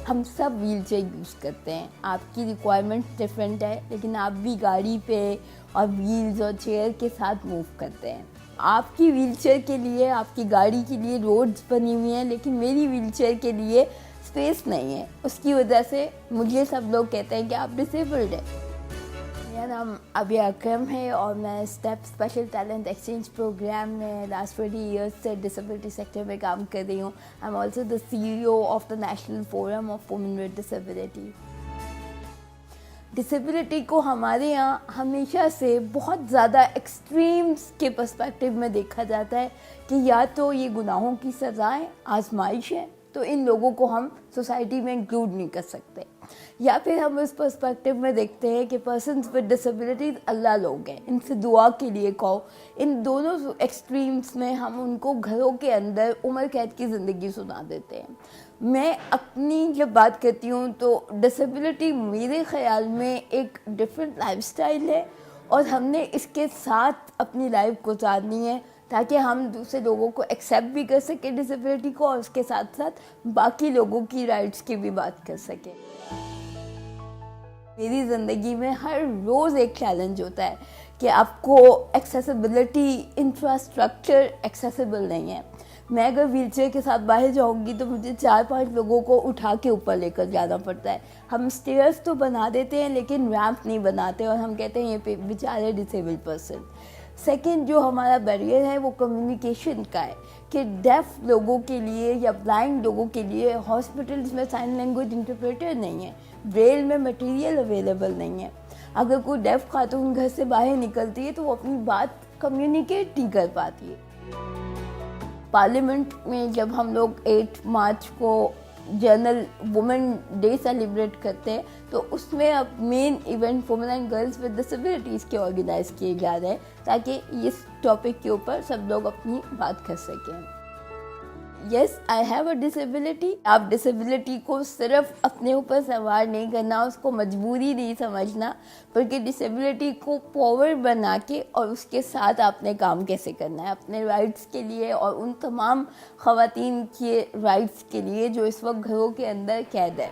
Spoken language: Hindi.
हम सब व्हील चेयर यूज़ करते हैं। आपकी रिक्वायरमेंट डिफरेंट है, लेकिन आप भी गाड़ी पे और व्हील्स और चेयर के साथ मूव करते हैं। आपकी व्हील चेयर के लिए, आपकी गाड़ी के लिए रोड्स बनी हुई हैं, लेकिन मेरी व्हील चेयर के लिए स्पेस नहीं है। उसकी वजह से मुझे सब लोग कहते हैं कि आप डिसेबल्ड हैं। मेरा नाम अबिया अकरम है और मैं step special talent exchange program में लास्ट 20 ईयर्स से डिसेबिलिटी सेक्टर में काम कर रही हूँ। I am also the CEO of the national forum of women with disability. Disability को हमारे यहाँ हमेशा से बहुत ज़्यादा एक्सट्रीम्स के पर्सपेक्टिव में देखा जाता है कि या तो ये गुनाहों की सज़ाएं, आजमाइश है, तो इन लोगों को हम सोसाइटी में इंक्लूड नहीं कर सकते, या फिर हम इस पर्सपेक्टिव में देखते हैं कि पर्सन्स विद डिसेबिलिटीज अल्लाह लोग हैं, इनसे दुआ के लिए कहो। इन दोनों एक्सट्रीम्स में हम उनको घरों के अंदर उम्र कैद की ज़िंदगी सुना देते हैं। मैं अपनी जब बात करती हूँ तो डिसेबिलिटी मेरे ख़्याल में एक डिफरेंट लाइफस्टाइल है और हमने इसके साथ अपनी लाइफ गुजारनी है ताकि हम दूसरे लोगों को एक्सेप्ट भी कर सकें डिसेबिलिटी को, और उसके साथ साथ बाकी लोगों की राइट्स की भी बात कर सकें। मेरी ज़िंदगी में हर रोज़ एक चैलेंज होता है कि आपको एक्सेसिबिलिटी इंफ्रास्ट्रक्चर एक्सेसिबल नहीं है। मैं अगर व्हीलचेयर के साथ बाहर जाऊंगी तो मुझे 4-5 लोगों को उठा के ऊपर लेकर जाना पड़ता है। हम स्टेयर्स तो बना देते हैं लेकिन रैंप नहीं बनाते और हम कहते हैं ये बेचारे डिसेबल्ड पर्सन। सेकेंड जो हमारा बैरियर है वो कम्युनिकेशन का है कि डेफ लोगों के लिए या ब्लाइंड लोगों के लिए हॉस्पिटल्स में साइन लैंग्वेज इंटरप्रेटर नहीं है, ब्रेल में मटेरियल अवेलेबल नहीं है। अगर कोई डेफ खातून घर से बाहर निकलती है तो वो अपनी बात कम्युनिकेट नहीं कर पाती है। पार्लियामेंट में जब हम लोग 8 मार्च को जनरल वुमेन डे सेलिब्रेट करते हैं तो उसमें अब main event women and girls with disabilities के ऑर्गेनाइज किए जा रहे हैं ताकि इस टॉपिक के ऊपर सब लोग अपनी बात कर सकें। Yes, I have a disability. आप डिसेबिलिटी को सिर्फ अपने ऊपर सवार नहीं करना, उसको मजबूरी नहीं समझना, बल्कि डिसेबिलिटी को पावर बना के और उसके साथ आपने काम कैसे करना है अपने राइट्स के लिए और उन तमाम ख़वातीन के राइट्स के लिए जो इस वक्त घरों के अंदर कैद है।